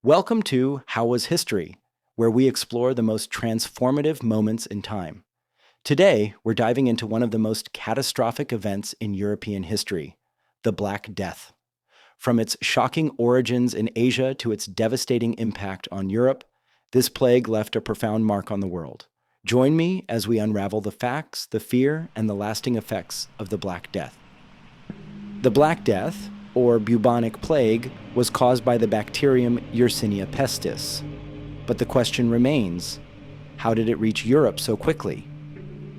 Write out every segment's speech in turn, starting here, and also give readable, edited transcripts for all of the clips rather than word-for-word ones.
Welcome to How Was History, where we explore the most transformative moments in time. Today, we're diving into one of the most catastrophic events in European history, the Black Death. From its shocking origins in Asia to its devastating impact on Europe, this plague left a profound mark on the world. Join me as we unravel the facts, the fear, and the lasting effects of the Black Death. The Black Death, or bubonic plague, was caused by the bacterium Yersinia pestis. But the question remains, how did it reach Europe so quickly?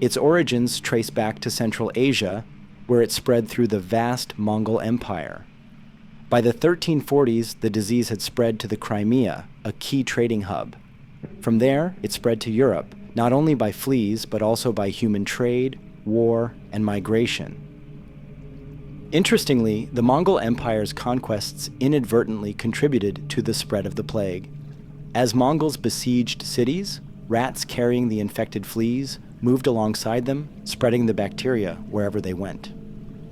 Its origins trace back to Central Asia, where it spread through the vast Mongol Empire. By the 1340s, the disease had spread to the Crimea, a key trading hub. From there, it spread to Europe, not only by fleas, but also by human trade, war, and migration. Interestingly, the Mongol Empire's conquests inadvertently contributed to the spread of the plague. As Mongols besieged cities, rats carrying the infected fleas moved alongside them, spreading the bacteria wherever they went.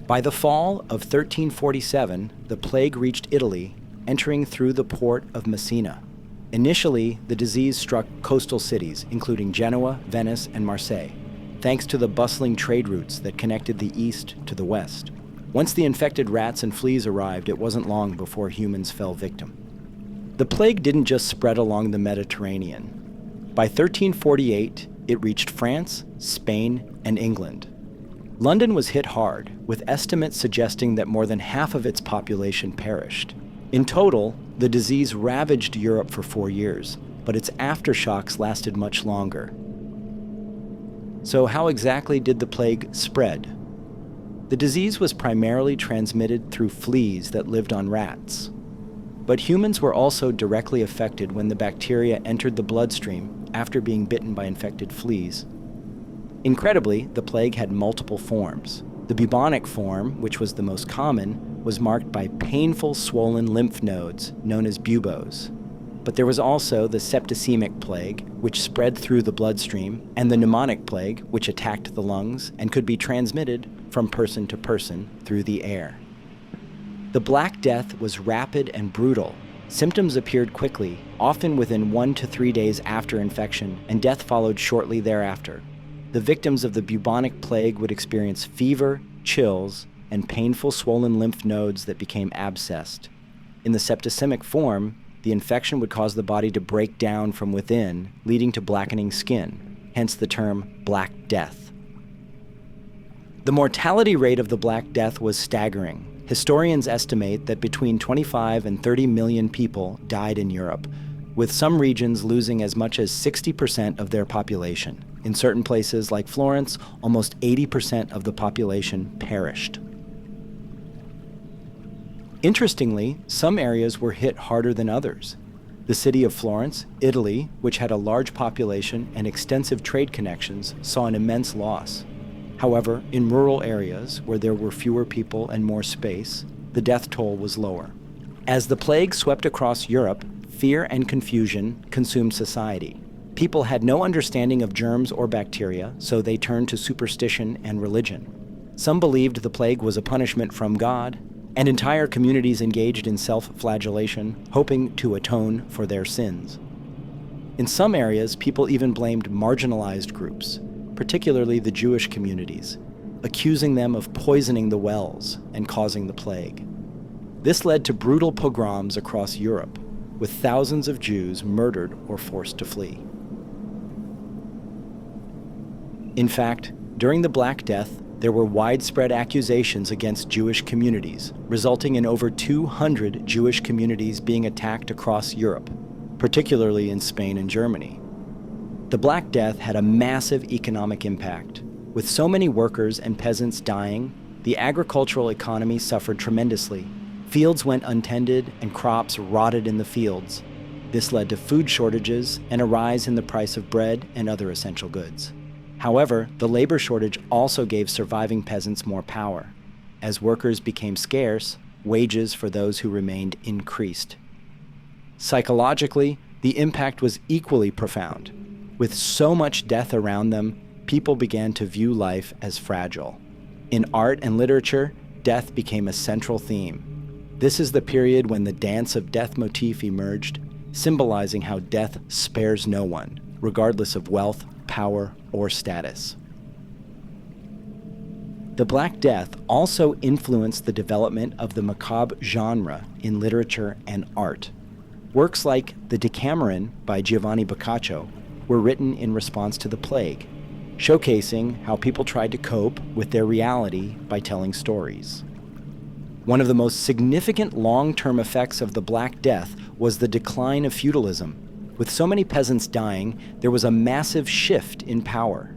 By the fall of 1347, the plague reached Italy, entering through the port of Messina. Initially, the disease struck coastal cities, including Genoa, Venice, and Marseille, thanks to the bustling trade routes that connected the east to the west. Once the infected rats and fleas arrived, it wasn't long before humans fell victim. The plague didn't just spread along the Mediterranean. By 1348, it reached France, Spain, and England. London was hit hard, with estimates suggesting that more than half of its population perished. In total, the disease ravaged Europe for 4 years, but its aftershocks lasted much longer. So how exactly did the plague spread? The disease was primarily transmitted through fleas that lived on rats. But humans were also directly affected when the bacteria entered the bloodstream after being bitten by infected fleas. Incredibly, the plague had multiple forms. The bubonic form, which was the most common, was marked by painful swollen lymph nodes, known as buboes. But there was also the septicemic plague, which spread through the bloodstream, and the pneumonic plague, which attacked the lungs and could be transmitted from person to person through the air. The Black Death was rapid and brutal. Symptoms appeared quickly, often within 1 to 3 days after infection, and death followed shortly thereafter. The victims of the bubonic plague would experience fever, chills, and painful swollen lymph nodes that became abscessed. In the septicemic form, the infection would cause the body to break down from within, leading to blackening skin, hence the term Black Death. The mortality rate of the Black Death was staggering. Historians estimate that between 25 and 30 million people died in Europe, with some regions losing as much as 60% of their population. In certain places, like Florence, almost 80% of the population perished. Interestingly, some areas were hit harder than others. The city of Florence, Italy, which had a large population and extensive trade connections, saw an immense loss. However, in rural areas, where there were fewer people and more space, the death toll was lower. As the plague swept across Europe, fear and confusion consumed society. People had no understanding of germs or bacteria, so they turned to superstition and religion. Some believed the plague was a punishment from God, and entire communities engaged in self-flagellation, hoping to atone for their sins. In some areas, people even blamed marginalized groups, particularly the Jewish communities, accusing them of poisoning the wells and causing the plague. This led to brutal pogroms across Europe, with thousands of Jews murdered or forced to flee. In fact, during the Black Death, there were widespread accusations against Jewish communities, resulting in over 200 Jewish communities being attacked across Europe, particularly in Spain and Germany. The Black Death had a massive economic impact. With so many workers and peasants dying, the agricultural economy suffered tremendously. Fields went untended and crops rotted in the fields. This led to food shortages and a rise in the price of bread and other essential goods. However, the labor shortage also gave surviving peasants more power. As workers became scarce, wages for those who remained increased. Psychologically, the impact was equally profound. With so much death around them, people began to view life as fragile. In art and literature, death became a central theme. This is the period when the dance of death motif emerged, symbolizing how death spares no one, regardless of wealth, power, or status. The Black Death also influenced the development of the macabre genre in literature and art. Works like The Decameron by Giovanni Boccaccio were written in response to the plague, showcasing how people tried to cope with their reality by telling stories. One of the most significant long-term effects of the Black Death was the decline of feudalism. With so many peasants dying, there was a massive shift in power.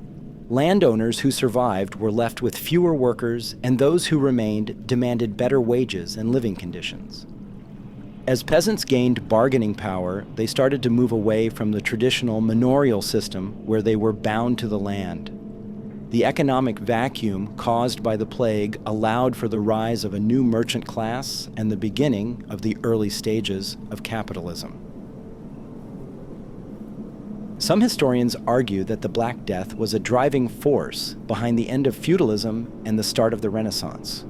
Landowners who survived were left with fewer workers, and those who remained demanded better wages and living conditions. As peasants gained bargaining power, they started to move away from the traditional manorial system where they were bound to the land. The economic vacuum caused by the plague allowed for the rise of a new merchant class and the beginning of the early stages of capitalism. Some historians argue that the Black Death was a driving force behind the end of feudalism and the start of the Renaissance.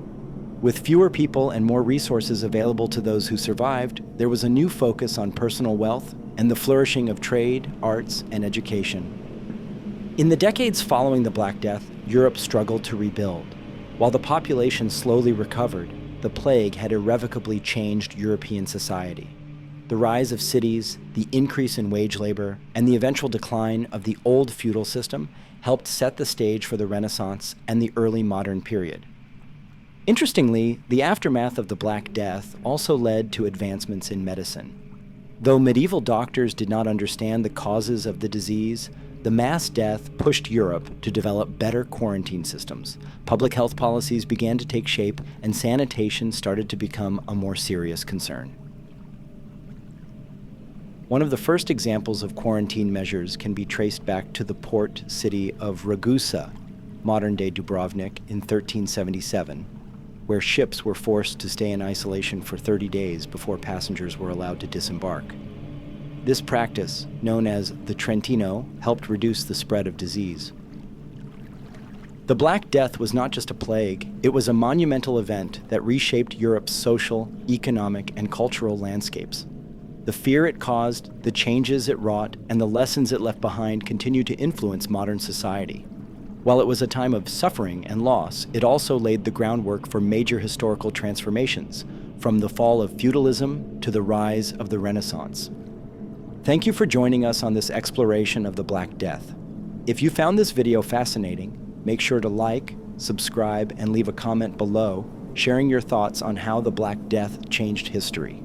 With fewer people and more resources available to those who survived, there was a new focus on personal wealth and the flourishing of trade, arts, and education. In the decades following the Black Death, Europe struggled to rebuild. While the population slowly recovered, the plague had irrevocably changed European society. The rise of cities, the increase in wage labor, and the eventual decline of the old feudal system helped set the stage for the Renaissance and the early modern period. Interestingly, the aftermath of the Black Death also led to advancements in medicine. Though medieval doctors did not understand the causes of the disease, the mass death pushed Europe to develop better quarantine systems. Public health policies began to take shape, and sanitation started to become a more serious concern. One of the first examples of quarantine measures can be traced back to the port city of Ragusa, modern-day Dubrovnik, in 1377, where ships were forced to stay in isolation for 30 days before passengers were allowed to disembark. This practice, known as the Trentino, helped reduce the spread of disease. The Black Death was not just a plague, it was a monumental event that reshaped Europe's social, economic, and cultural landscapes. The fear it caused, the changes it wrought, and the lessons it left behind continue to influence modern society. While it was a time of suffering and loss, it also laid the groundwork for major historical transformations, from the fall of feudalism to the rise of the Renaissance. Thank you for joining us on this exploration of the Black Death. If you found this video fascinating, make sure to like, subscribe, and leave a comment below, sharing your thoughts on how the Black Death changed history.